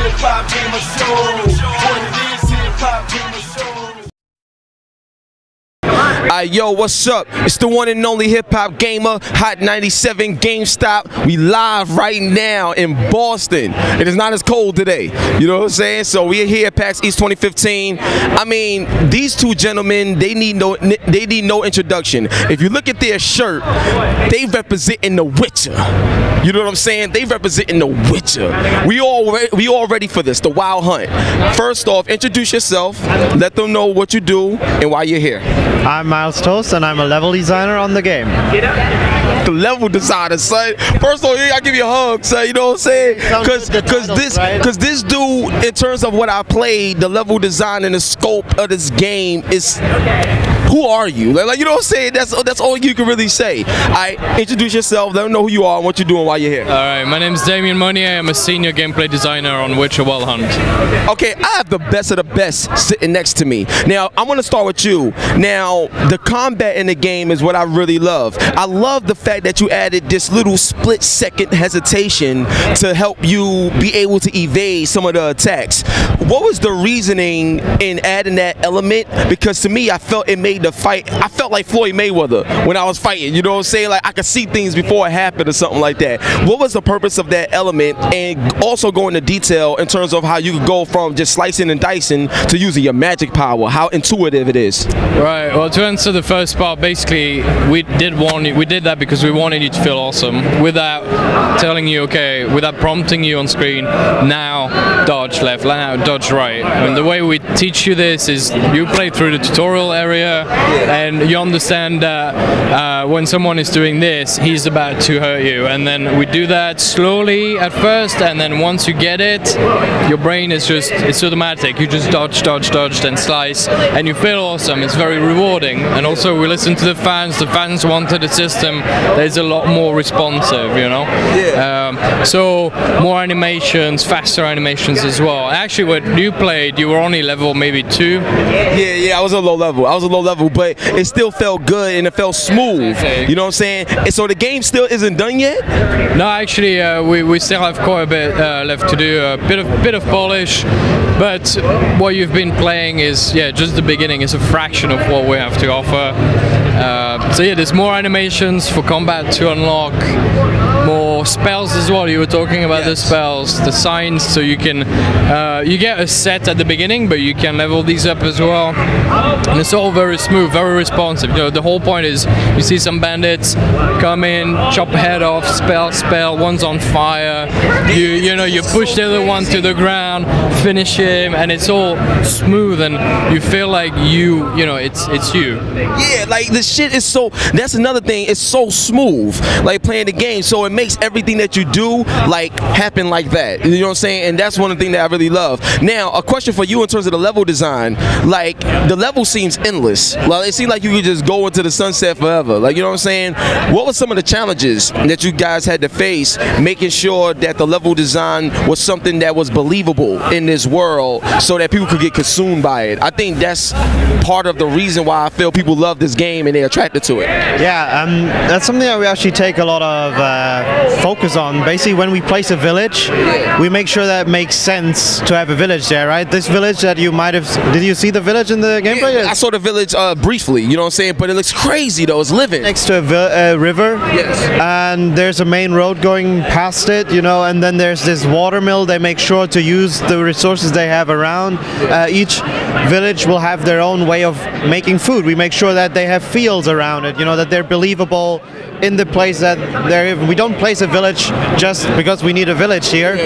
HipHopGamer Show. What it is, HipHopGamer Show. Yo, what's up? It's the one and only HipHopGamer, Hot 97 GameStop. We live right now in Boston. It is not as cold today. You know what I'm saying? So we're here at PAX EAST 2015. I mean, these two gentlemen, they need no introduction. If you look at their shirt, they representing the Witcher. You know what I'm saying? They representing the Witcher. We all ready for this, the Wild Hunt. First off, introduce yourself. Let them know what you do and why you're here. I'm Miles Toast, and I'm a level designer on the game. The level designer, son. First of all, I give you a hug, son. You know what I'm saying? Because this dude, in terms of what I played, the level design and the scope of this game is. Who are you? Like, you know what I'm saying? That's all you can really say. Introduce yourself. Let them know who you are and what you're doing while you're here. All right, my name is Damien. I'm a senior gameplay designer on Witcher Wild Hunt. Okay, I have the best of the best sitting next to me. Now, I'm gonna start with you. Now, the combat in the game is what I really love. I love the fact that you added this little split-second hesitation to help you be able to evade some of the attacks. What was the reasoning in adding that element? Because to me, I felt it made the fight, I felt like Floyd Mayweather when I was fighting, you know what I'm saying? Like I could see things before it happened or something like that. What was the purpose of that element? And also go into detail in terms of how you could go from just slicing and dicing to using your magic power, how intuitive it is. Right, well, to answer the first part, basically we did that because we wanted you to feel awesome without telling you, okay, without prompting you on screen, now dodge left, now dodge right. And the way we teach you this is you play through the tutorial area and you understand that when someone is doing this, he's about to hurt you, and then we do that slowly at first, and then once you get it, your brain is just, it's automatic. You just dodge, dodge, dodge, then slice, and you feel awesome. It's very rewarding. And also we listen to the fans wanted a system that is a lot more responsive, you know? So more animations, faster animations as well. Actually, when you played, you were only level maybe 2. Yeah, I was a low level. But it still felt good and it felt smooth. You know what I'm saying? And so the game still isn't done yet? No, actually, we still have quite a bit left to do. A bit of polish, but what you've been playing is just the beginning. It's a fraction of what we have to offer. So yeah, there's more animations for combat to unlock. More spells as well. You were talking about the spells, the signs, so you can you get a set at the beginning, but you can level these up as well. And it's all very smooth, very responsive. You know, the whole point is you see some bandits come in, chop head off, spell, one's on fire. You know, you push the other one to the ground, finish him, and it's all smooth, and you feel like you know, it's you. Yeah, like the shit is so. That's another thing. It's so smooth, like playing the game. So it makes everything that you do like happen like that. You know what I'm saying? And that's one of the things that I really love. Now, a question for you in terms of the level design. Like the level seems endless. Like it seems like you could just go into the sunset forever. Like, you know what I'm saying? What were some of the challenges that you guys had to face making sure that the level design was something that was believable in this world so that people could get consumed by it? I think that's part of the reason why I feel people love this game and they're attracted to it. Yeah, that's something that we actually take a lot of focus on. Basically, when we place a village, we make sure that it makes sense to have a village there, right? This village that you might have, did you see the village in the gameplay? Yeah, I saw the village briefly, you know what I'm saying? But it looks crazy though, it's living. Next to a river, and there's a main road going past it, you know, and then there's this water mill. They make sure to use the resources they have around. Each village will have their own way of making food. We make sure that they have fields around it, you know, that they're believable in the place that they're in. We don't place a village just because we need a village here.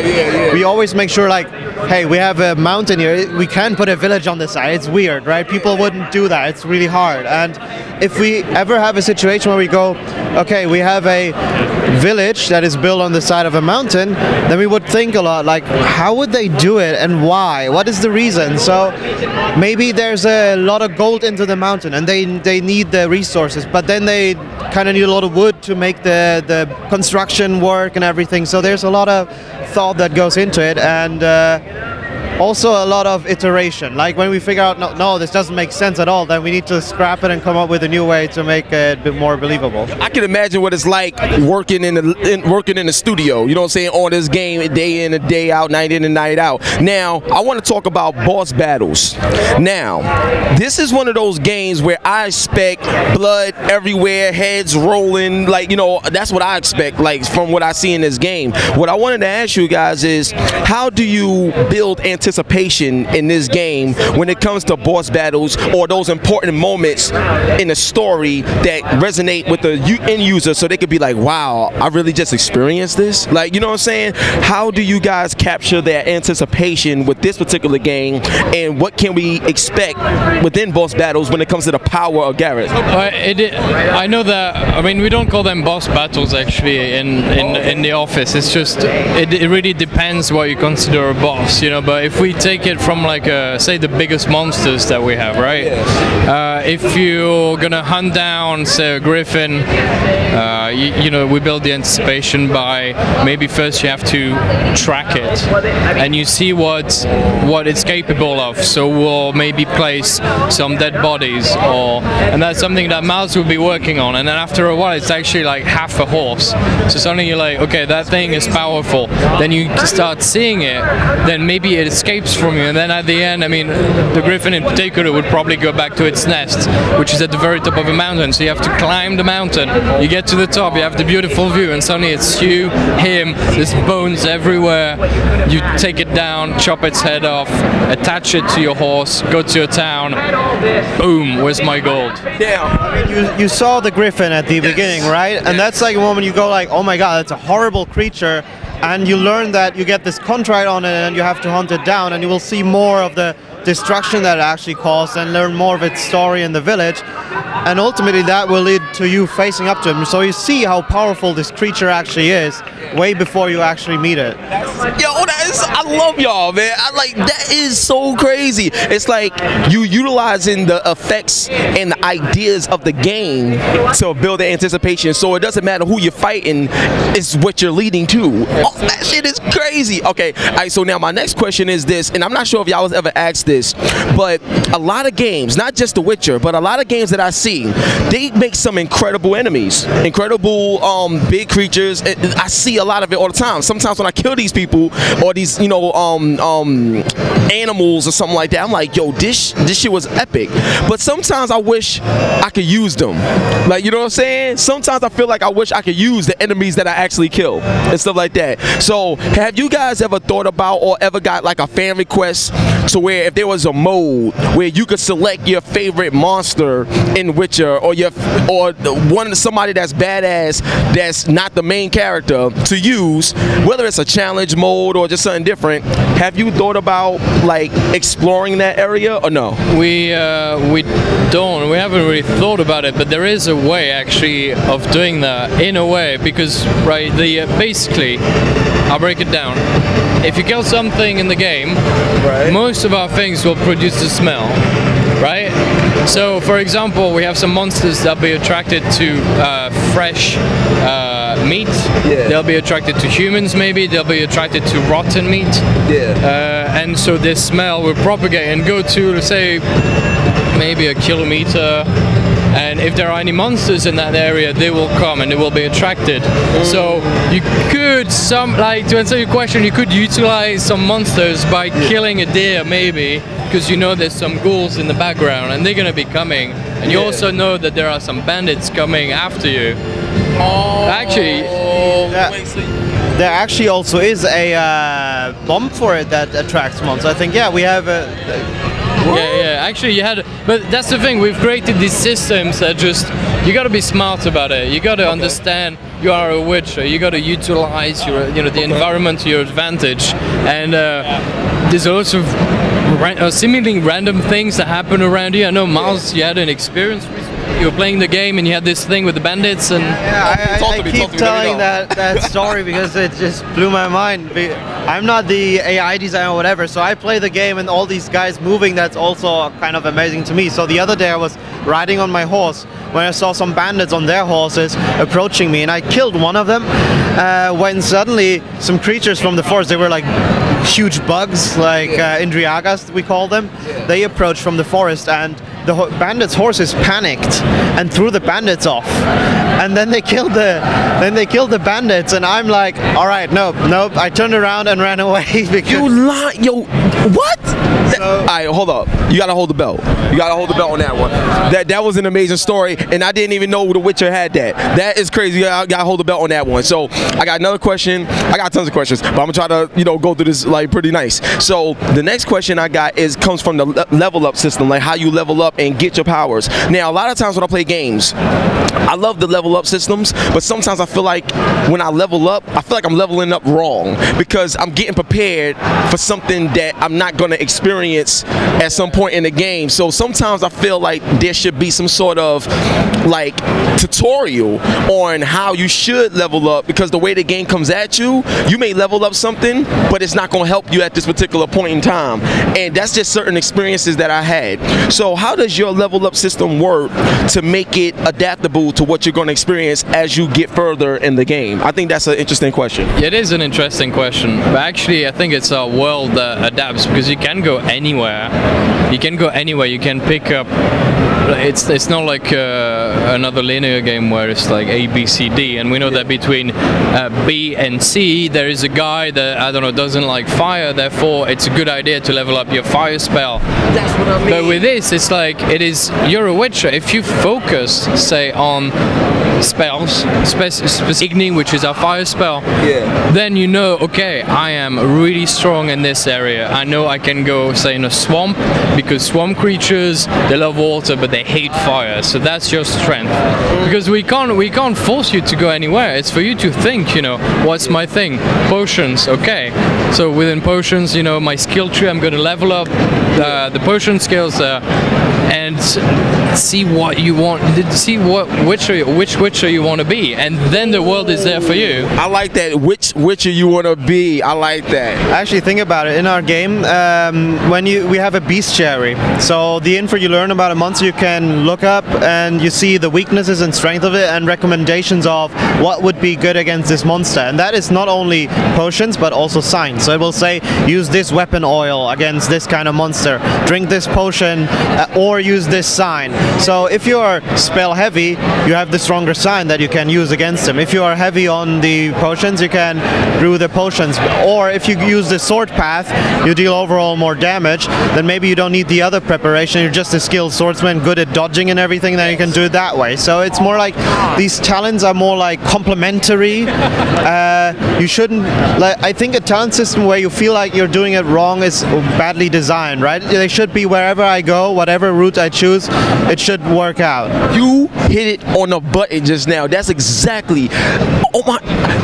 We always make sure, like, hey, we have a mountain here, we can't put a village on the side. It's weird, right? People wouldn't do that. It's really hard. And if we ever have a situation where we go, okay, we have a village that is built on the side of a mountain, then we would think a lot, like, how would they do it and why? What is the reason? So maybe there's a lot of gold into the mountain and they need the resources, but then they kind of need a lot of wood to make the construction work and everything. So there's a lot of thought that goes into it, and also a lot of iteration. Like when we figure out, no, this doesn't make sense at all, then we need to scrap it and come up with a new way to make it a bit more believable. I can imagine what it's like working in the studio, you know what I'm saying, on this game day in and day out, night in and night out. Now, I want to talk about boss battles. Now, this is one of those games where I expect blood everywhere, heads rolling, like, you know, that's what I expect, like, from what I see in this game. What I wanted to ask you guys is, how do you build anticipation in this game when it comes to boss battles or those important moments in the story that resonate with the end user, so they could be like, wow, I really just experienced this? Like, you know what I'm saying? How do you guys capture that anticipation with this particular game, and what can we expect within boss battles when it comes to the power of Garrett? I know that, I mean, we don't call them boss battles actually in the office. It's just, it really depends what you consider a boss, you know. But if we take it from like, say, the biggest monsters that we have, right? If you're gonna hunt down, say, a griffin, you know, we build the anticipation by maybe first you have to track it and you see what it's capable of. So we'll maybe place some dead bodies, and that's something that Miles will be working on. And then after a while, it's actually like half a horse. So suddenly you're like, okay, that thing is powerful. Then you start seeing it, then maybe it escapes from you, and then at the end, I mean, the griffin in particular would probably go back to its nest, which is at the very top of a mountain. So you have to climb the mountain. You get to the top, you have the beautiful view, and suddenly it's you, him, there's bones everywhere. You take it down, chop its head off, attach it to your horse, go to your town, boom, where's my gold? Yeah. You saw the griffin at the beginning, right? And that's like a moment you go like, oh my god, that's a horrible creature. And you learn that you get this contract on it and you have to hunt it down, and you will see more of the destruction that it actually caused and learn more of its story in the village. And ultimately that will lead to you facing up to him. So you see how powerful this creature actually is way before you actually meet it. Yo, I love y'all, man. That is so crazy. It's like you utilizing the effects and the ideas of the game to build the anticipation, so it doesn't matter who you're fighting, it's what you're leading to. Oh, that shit is crazy. Okay, all right, so now my next question is this, and I'm not sure if y'all was ever asked this, but a lot of games, not just The Witcher, but a lot of games that I see, they make some incredible enemies, incredible big creatures. I see a lot of it all the time. Sometimes when I kill these people or these, you know, animals or something like that, I'm like, yo, this shit was epic. But sometimes I wish I could use them. Like, you know what I'm saying? Sometimes I feel like I wish I could use the enemies that I actually kill and stuff like that. So have you guys ever thought about or ever got like a fan request to where if there was a mode where you could select your favorite monster in Witcher, or somebody that's badass that's not the main character to use, whether it's a challenge mode or just something different, have you thought about like exploring that area or no? We haven't really thought about it, but there is a way actually of doing that in a way, because right, basically, I'll break it down. If you kill something in the game, right, most of our things will produce a smell, right? So, for example, we have some monsters that'll be attracted to fresh meat. Yeah. They'll be attracted to humans, maybe. They'll be attracted to rotten meat. Yeah. And so this smell will propagate and go to, let's say, maybe a kilometer. And if there are any monsters in that area, they will come and they will be attracted. So you could, to answer your question, you could utilize some monsters by killing a deer, maybe, because you know there's some ghouls in the background and they're gonna be coming. And you also know that there are some bandits coming after you. Actually, there actually also is a bomb for it that attracts monsters. I think, yeah, we have Yeah, actually you had, but that's the thing, we've created these systems that just, you gotta be smart about it, you gotta understand you are a Witcher, you gotta utilize your, the environment to your advantage, and there's also seemingly random things that happen around you. I know, Miles, you had an experience recently. You were playing the game and you had this thing with the bandits and... Yeah, Talk to I me, keep talk to me, let me telling know. that story because it just blew my mind. I'm not the AI designer or whatever, so I play the game and all these guys moving, that's also kind of amazing to me. So the other day I was riding on my horse when I saw some bandits on their horses approaching me, and I killed one of them when suddenly some creatures from the forest, they were like huge bugs, like Indriagas we call them, they approached from the forest, and the bandits' horses panicked and threw the bandits off, and then they killed the bandits, and I'm like, all right, nope. I turned around and ran away because You lie, yo, what? All right, hold up. You gotta hold the belt. You gotta hold the belt on that one. That was an amazing story, and I didn't even know The Witcher had that. That is crazy. You gotta hold the belt on that one. So I got another question. I got tons of questions, but I'm gonna try to go through this like pretty nice. So the next question I got comes from the level up system, like how you level up and get your powers. Now a lot of times when I play games, I love the level up systems, but sometimes I feel like when I level up, I feel like I'm leveling up wrong because I'm getting prepared for something that I'm not going to experience at some point in the game. So sometimes I feel like there should be some sort of like tutorial on how you should level up, because the way the game comes at you, you may level up something, but it's not going to help you at this particular point in time. And that's just certain experiences that I had. So how does your level up system work to make it adaptable to what you're going to experience as you get further in the game? I think that's an interesting question. It is an interesting question, but actually I think it's a world that adapts, because you can go anywhere. You can go anywhere. You can pick up. It's not like another linear game where it's like A, B, C, D, and we know that between B and C there is a guy that, I don't know, doesn't like fire, therefore it's a good idea to level up your fire spell. That's what I mean. But with this, it's like, you're a Witcher. If you focus, say, on spells, Igni, which is our fire spell, then you know, okay, I am really strong in this area. I know I can go, say, in a swamp, because swamp creatures, they love water, but they hate fire. So that's your strength. Because we can't force you to go anywhere. It's for you to think, what's my thing? Potions, okay. So within potions, my skill tree, I'm going to level up the potion skills and see what you want, see which Witcher you want to be, and then the world is there for you. I like that. Which Witcher you want to be. I like that. Actually, think about it. In our game, we have a bestiary. So the info you learn about a monster, you can look up and you see the weaknesses and strength of it, and recommendations of what would be good against this monster. And that is not only potions, but also signs. So it will say, use this weapon oil against this kind of monster. Drink this potion, or use this sign. So if you are spell heavy, you have the stronger sign that you can use against them. If you are heavy on the potions, you can brew the potions. Or if you use the sword path, you deal overall more damage, then maybe you don't need the other preparation. You're just a skilled swordsman, good at dodging and everything, then you can do it that way. So it's more like, these talents are more like complementary. You shouldn't, I think a talent system where you feel like you're doing it wrong is badly designed, right? They should be wherever I go, whatever route I choose, it should work out. You hit it on the button just now. That's exactly. Oh my,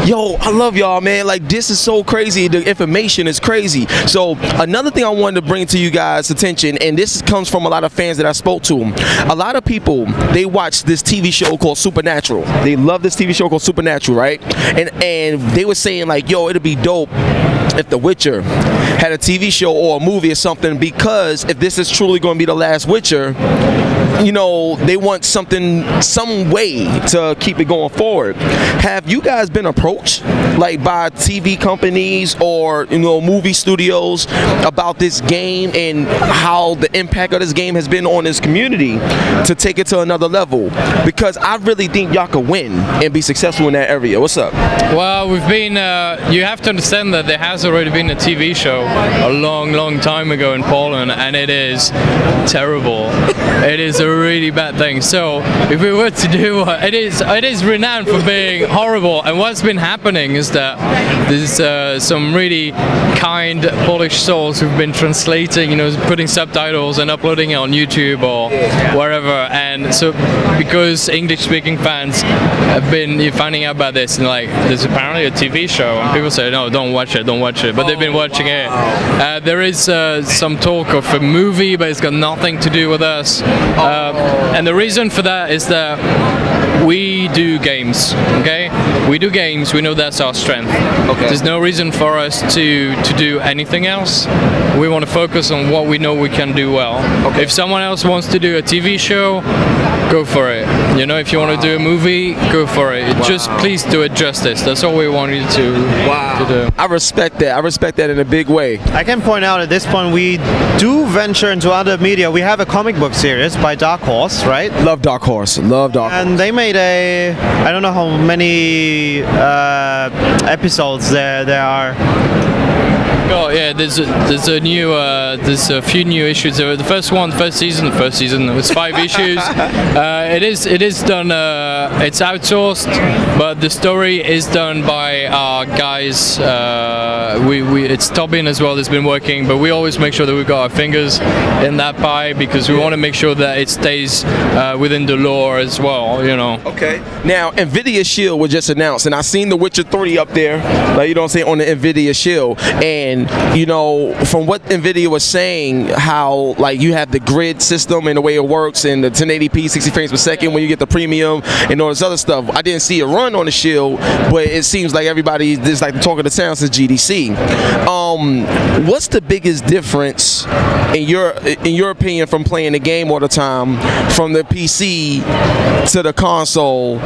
yo, I love y'all, man. Like, this is so crazy. The information is crazy. So another thing I wanted to bring to you guys' attention, and this comes from a lot of fans that I spoke to. A lot of people, they watch this TV show called Supernatural. They love this TV show called Supernatural, right? And they were saying like, yo, it'd be dope if The Witcher had a TV show or a movie or something, because if this is truly going to be the last Witcher, they want something, some way to keep it going forward. Have you guys been approached like by TV companies or movie studios about this game and how the impact of this game has been on this community to take it to another level? Because I really think y'all could win and be successful in that area. What's up? Well, we've been, you have to understand that there has already been a TV show a long time ago in Poland, and it is terrible. It is a really bad thing. So if we were to do, it is renowned for being horrible. And what's been happening is that there's some really kind Polish souls who've been translating, putting subtitles and uploading it on YouTube or wherever. And so because English-speaking fans have been finding out about this, and like, there's apparently a TV show, and people say, no, don't watch it. actually, but they've been watching it. There is some talk of a movie, but it's got nothing to do with us. And the reason for that is that we do games, okay? We do games, we know that's our strength. Okay. There's no reason for us to do anything else. We want to focus on what we know we can do well. Okay. If someone else wants to do a TV show, go for it. You know, if you want to do a movie, go for it. Just please do it justice. That's all we want you to do. I respect that. I respect that in a big way. I can point out at this point we do venture into other media. We have a comic book series by Dark Horse, right? Love Dark Horse. Love Dark Horse. And they made a, I don't know how many episodes there are. Oh yeah, there's a few new issues. The first season was 5 issues. It is done. It's outsourced, but the story is done by our guys. It's Tobin as well that's been working, but we always make sure that we've got our fingers in that pie because we want to make sure that it stays within the lore as well. You know. Okay. Now, NVIDIA Shield was just announced, and I seen The Witcher 3 up there, like you know what I'm saying, on the NVIDIA Shield, and you know, from what NVIDIA was saying, how like you have the grid system and the way it works and the 1080p 60 frames per second when you get the premium and all this other stuff. I didn't see it run on the Shield, but it seems like everybody just like the talk of the town since GDC. What's the biggest difference in your opinion from playing the game all the time from the PC to the console,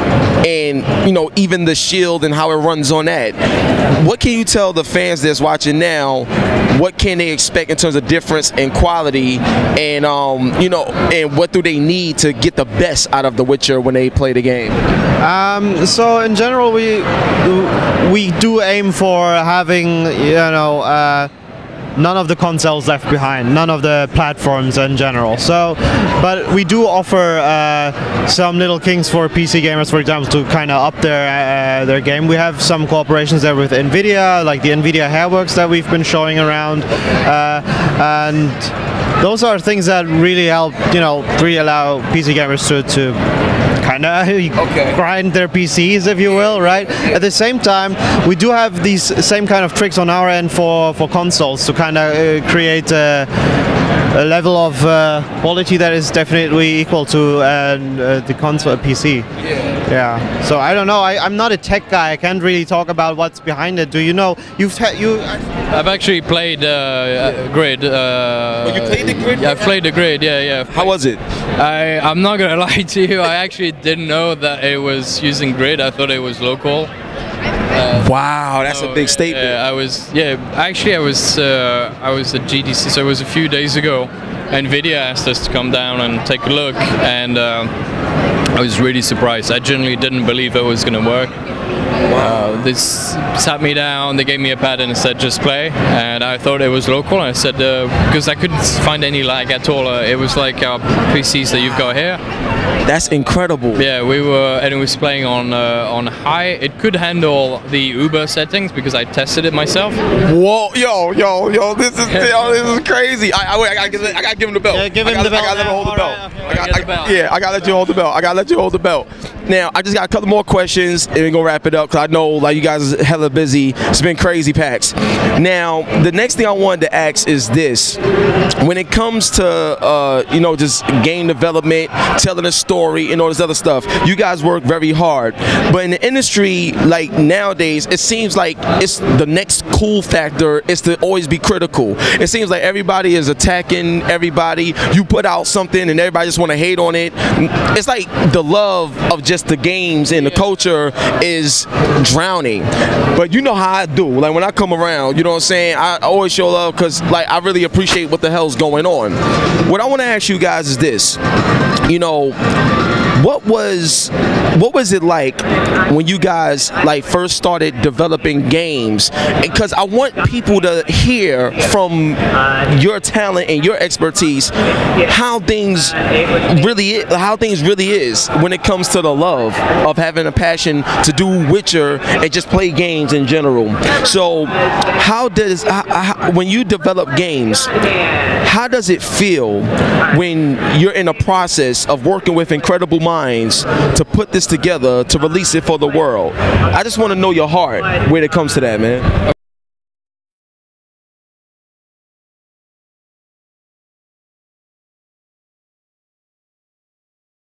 and you know, even the Shield and how it runs on that? What can you tell the fans that's watching now? What can they expect in terms of difference in quality, and you know, and what do they need to get the best out of The Witcher when they play the game? So in general, we do aim for having, you know, none of the consoles left behind, none of the platforms in general. So, but we do offer some little kinks for PC gamers, for example, to kind of up their game. We have some cooperations there with NVIDIA, like the NVIDIA Hairworks that we've been showing around, and those are things that really help, you know, really allow PC gamers to kind of grind their PCs, if you will, right? At the same time, we do have these same kind of tricks on our end for consoles to kind of create a level of quality that is definitely equal to the console PC. Yeah. So I don't know. I'm not a tech guy. I can't really talk about what's behind it. Do you know? I've actually played Grid. You played the Grid? Yeah, I've played the Grid. Yeah. How was it? I'm not gonna lie to you. I actually didn't know that it was using Grid. I thought it was local. Wow, that's a big statement. I was at GDC, so it was a few days ago. NVIDIA asked us to come down and take a look, and I was really surprised. I genuinely didn't believe it was going to work. This sat me down, they gave me a pad and said just play, and I thought it was local, and I said because I couldn't find any lag at all. It was like our PCs that you've got here. That's incredible. Yeah, it was playing on high. It could handle the Uber settings because I tested it myself. Whoa, yo, this is crazy. I gotta give him the belt. Yeah, give him the belt. I gotta let him hold the belt. Okay. I gotta let you hold the belt. I gotta let you hold the belt. Now, I just got a couple more questions, and we're gonna wrap it up because I know like you guys are hella busy. It's been crazy, PAX. Now, the next thing I wanted to ask is this: when it comes to you know, just game development, telling a story, and all this other stuff, you guys work very hard. But in the industry, like nowadays, it seems like it's the next cool factor is to always be critical. It seems like everybody is attacking everybody. You put out something, and everybody just want to hate on it. It's like the love of just the games and the culture is drowning. But you know how I do. Like when I come around, you know what I'm saying, I always show love because like I really appreciate what the hell's going on. What I want to ask you guys is this: you know, what was it like when you guys like first started developing games? Because I want people to hear from your talent and your expertise how things really is when it comes to the love of having a passion to do Witcher and just play games in general. So when you develop games, how does it feel when you're in a process of working with incredible minds to put this together to release it for the world? I just want to know your heart when it comes to that, man.